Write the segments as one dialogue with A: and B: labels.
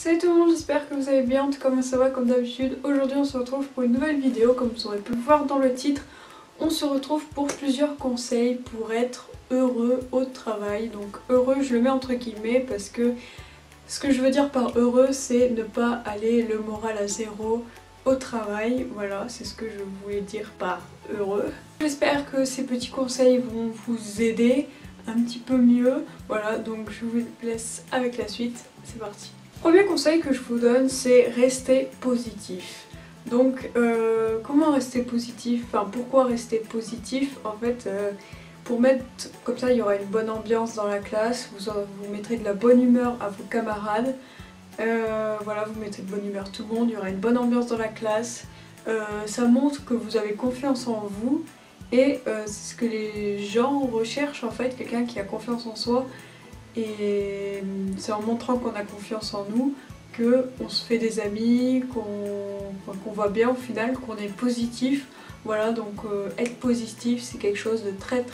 A: Salut tout le monde, j'espère que vous allez bien, en tout cas moi ça va comme d'habitude. Aujourd'hui on se retrouve pour une nouvelle vidéo, comme vous aurez pu le voir dans le titre. On se retrouve pour plusieurs conseils pour être heureux au travail. Donc heureux je le mets entre guillemets parce que ce que je veux dire par heureux c'est ne pas aller le moral à zéro au travail. Voilà, c'est ce que je voulais dire par heureux. J'espère que ces petits conseils vont vous aider un petit peu mieux. Voilà, donc je vous laisse avec la suite, c'est parti. Premier conseil que je vous donne, c'est rester positif. Donc comment rester positif, enfin pourquoi rester positif? En fait pour mettre comme ça il y aura une bonne ambiance dans la classe, vous mettrez de la bonne humeur à vos camarades. Voilà, vous mettez de bonne humeur tout le monde, il y aura une bonne ambiance dans la classe. Ça montre que vous avez confiance en vous et c'est ce que les gens recherchent en fait, quelqu'un qui a confiance en soi. Et c'est en montrant qu'on a confiance en nous qu'on se fait des amis, qu'on va bien au final, qu'on est positif. Voilà, donc être positif c'est quelque chose de très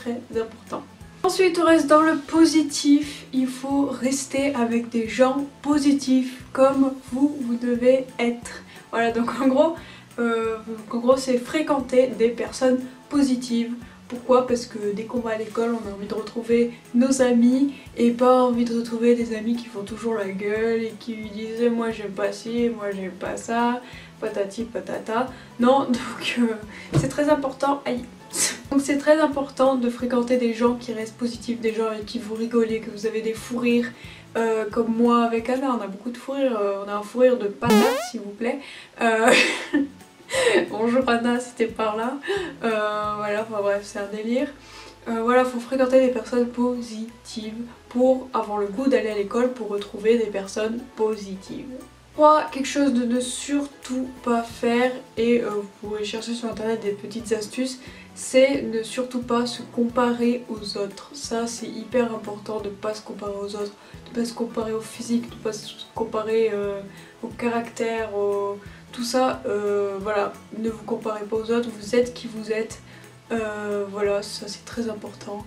A: important. Ensuite on reste dans le positif, il faut rester avec des gens positifs comme vous devez être. Voilà, donc en gros c'est fréquenter des personnes positives. Pourquoi? Parce que dès qu'on va à l'école, on a envie de retrouver nos amis et pas envie de retrouver des amis qui font toujours la gueule et qui lui disent moi j'aime pas ci, moi j'aime pas ça, patati patata. Non, donc c'est très important. Aïe. Donc c'est très important de fréquenter des gens qui restent positifs, des gens avec qui vous rigolez, que vous avez des fous rires. Comme moi avec Anna, on a beaucoup de fous rires, on a un fou rire de patate s'il vous plaît. Bonjour Anna si t'es par là. Voilà, enfin bref, c'est un délire. Voilà, faut fréquenter des personnes positives pour avoir le goût d'aller à l'école, pour retrouver des personnes positives. 3. Quelque chose de ne surtout pas faire, et vous pourrez chercher sur internet des petites astuces, c'est ne surtout pas se comparer aux autres. Ça c'est hyper important, de ne pas se comparer aux autres, de ne pas se comparer au physique, de ne pas se comparer au caractère, tout ça, voilà, ne vous comparez pas aux autres, vous êtes qui vous êtes, voilà, ça c'est très important,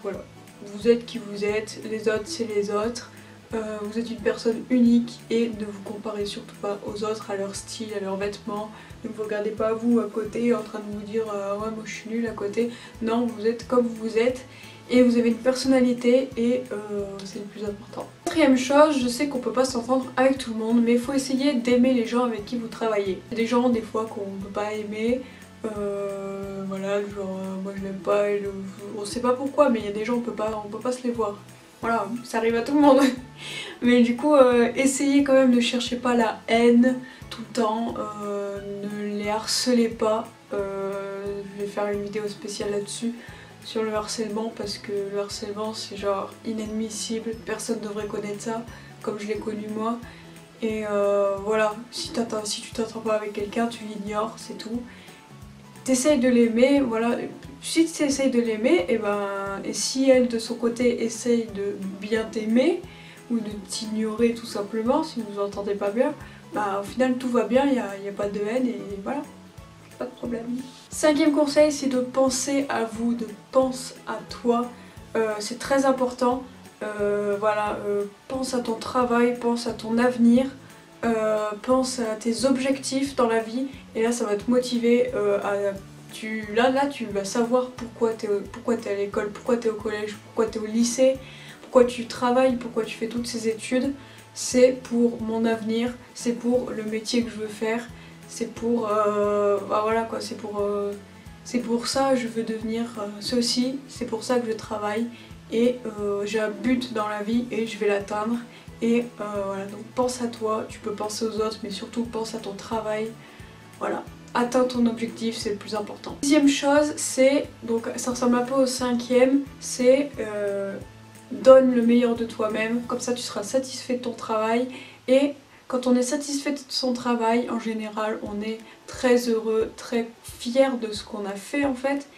A: voilà, vous êtes qui vous êtes, les autres c'est les autres, vous êtes une personne unique et ne vous comparez surtout pas aux autres, à leur style, à leurs vêtements, ne vous regardez pas vous à côté en train de vous dire ouais moi je suis nulle à côté, non, vous êtes comme vous êtes. Et vous avez une personnalité et c'est le plus important. Quatrième chose, je sais qu'on peut pas s'entendre avec tout le monde, mais il faut essayer d'aimer les gens avec qui vous travaillez. Il y a des gens des fois qu'on ne peut pas aimer, voilà, genre moi je l'aime pas, et on sait pas pourquoi, mais il y a des gens on peut pas se les voir. Voilà, ça arrive à tout le monde. Mais du coup, essayez quand même, ne cherchez pas la haine tout le temps, ne les harcelez pas. Je vais faire une vidéo spéciale là-dessus, sur le harcèlement, parce que le harcèlement c'est genre inadmissible, personne ne devrait connaître ça comme je l'ai connu moi. Et voilà, si tu t'entends pas avec quelqu'un, tu l'ignores, c'est tout. T'essayes de l'aimer, voilà, si tu essayes de l'aimer, et si elle de son côté essaye de bien t'aimer ou de t'ignorer tout simplement, si vous vous entendez pas bien, bah au final tout va bien, il n'y a pas de haine et voilà. Pas de problème. Cinquième conseil, c'est de penser à vous, de penser à toi. C'est très important. Voilà, pense à ton travail, pense à ton avenir, pense à tes objectifs dans la vie. Et là, ça va te motiver Là, tu vas savoir pourquoi t'es à l'école, pourquoi t'es au collège, pourquoi t'es au lycée, pourquoi tu travailles, pourquoi tu fais toutes ces études. C'est pour mon avenir, c'est pour le métier que je veux faire. C'est pour, bah voilà quoi, c'est pour ça je veux devenir ceci, c'est pour ça que je travaille et j'ai un but dans la vie et je vais l'atteindre. Et voilà, donc pense à toi, tu peux penser aux autres mais surtout pense à ton travail, voilà, atteins ton objectif, c'est le plus important. Deuxième chose, c'est, donc ça ressemble un peu au cinquième, c'est donne le meilleur de toi-même, comme ça tu seras satisfait de ton travail. Et quand on est satisfait de son travail, en général, on est très heureux, très fier de ce qu'on a fait en fait.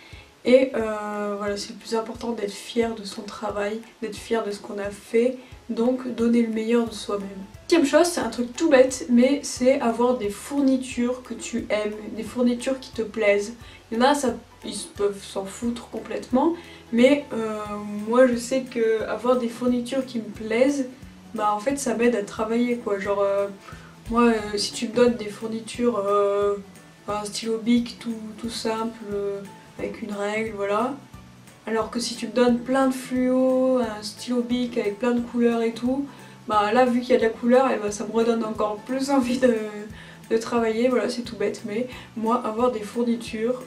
A: Et voilà, c'est le plus important d'être fier de son travail, d'être fier de ce qu'on a fait, donc donner le meilleur de soi-même. Deuxième chose, c'est un truc tout bête, mais c'est avoir des fournitures que tu aimes, des fournitures qui te plaisent. Il y en a, ils peuvent s'en foutre complètement, mais moi je sais que avoir des fournitures qui me plaisent, bah en fait ça m'aide à travailler quoi. Genre moi si tu me donnes des fournitures, un stylo bic tout simple, avec une règle, voilà. Alors que si tu me donnes plein de fluo, un stylo bic avec plein de couleurs et tout, bah là vu qu'il y a de la couleur, et bah, ça me redonne encore plus envie de travailler, voilà c'est tout bête, mais moi avoir des fournitures,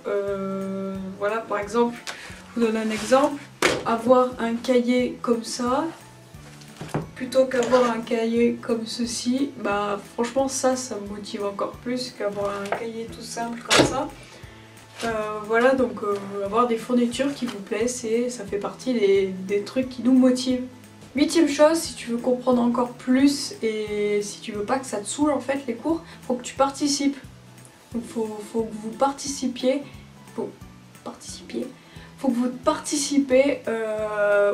A: voilà par exemple, je vous donne un exemple, avoir un cahier comme ça, plutôt qu'avoir un cahier comme ceci, bah franchement ça me motive encore plus qu'avoir un cahier tout simple comme ça. Voilà donc avoir des fournitures qui vous plaisent, ça fait partie des trucs qui nous motivent. 8ème chose, si tu veux comprendre encore plus et si tu veux pas que ça te saoule en fait les cours, faut que tu participes. Donc faut que vous participiez, faut que vous participez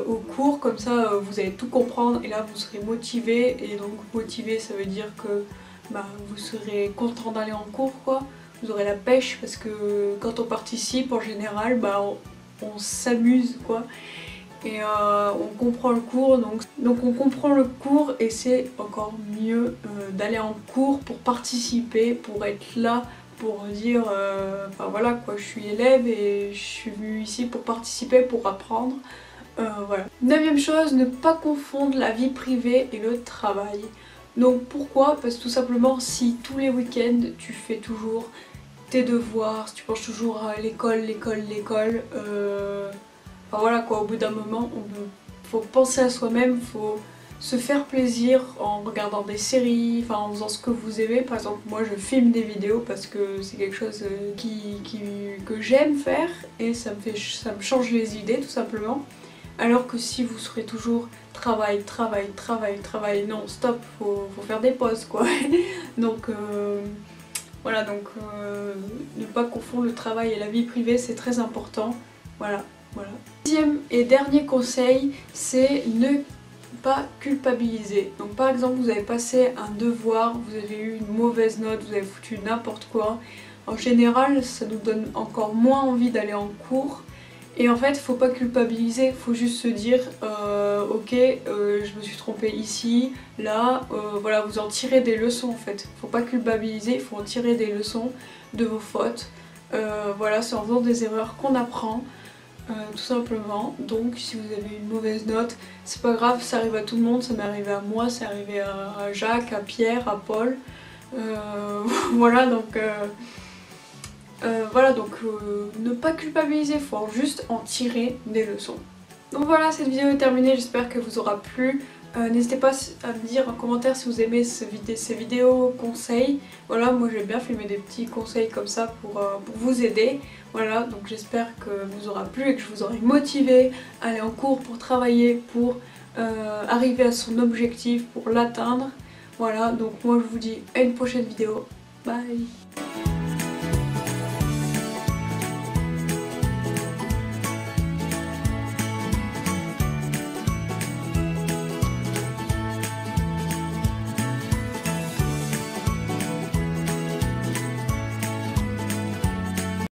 A: au cours, comme ça vous allez tout comprendre et là vous serez motivé, et donc motivé ça veut dire que bah, vous serez content d'aller en cours quoi. Vous aurez la pêche parce que quand on participe en général bah, on s'amuse quoi. Et on comprend le cours, donc on comprend le cours et c'est encore mieux d'aller en cours pour participer, pour être là, pour dire enfin voilà quoi, je suis élève et je suis venue ici pour participer, pour apprendre. Voilà. 9ème chose, ne pas confondre la vie privée et le travail. Donc pourquoi? Parce que tout simplement si tous les week-ends tu fais toujours tes devoirs, si tu penses toujours à l'école, enfin voilà quoi, au bout d'un moment, faut penser à soi-même, faut se faire plaisir en regardant des séries, enfin en faisant ce que vous aimez. Par exemple, moi je filme des vidéos parce que c'est quelque chose que j'aime faire et ça me change les idées tout simplement. Alors que si vous serez toujours travail, non stop, faut faire des pauses quoi. Donc voilà, donc ne pas confondre le travail et la vie privée, c'est très important. Voilà. 10e et dernier conseil, c'est ne pas culpabiliser. Donc par exemple vous avez passé un devoir, vous avez eu une mauvaise note, vous avez foutu n'importe quoi. En général ça nous donne encore moins envie d'aller en cours. Et en fait faut pas culpabiliser, faut juste se dire ok je me suis trompée ici, là, voilà, vous en tirez des leçons en fait. Faut pas culpabiliser, il faut en tirer des leçons de vos fautes. Voilà, c'est en faisant des erreurs qu'on apprend. Tout simplement. Donc si vous avez une mauvaise note, c'est pas grave, ça arrive à tout le monde, ça m'est arrivé à moi, c'est arrivé à Jacques, à Pierre, à Paul. Voilà donc ne pas culpabiliser, il faut juste en tirer des leçons. Donc voilà, cette vidéo est terminée, j'espère qu'elle vous aura plu. N'hésitez pas à me dire en commentaire si vous aimez ces vidéos conseils. Voilà, moi j'aime bien filmer des petits conseils comme ça pour vous aider. Voilà, donc j'espère que vous aura plu et que je vous aurai motivé à aller en cours pour travailler, pour arriver à son objectif, pour l'atteindre. Voilà, donc moi je vous dis à une prochaine vidéo. Bye!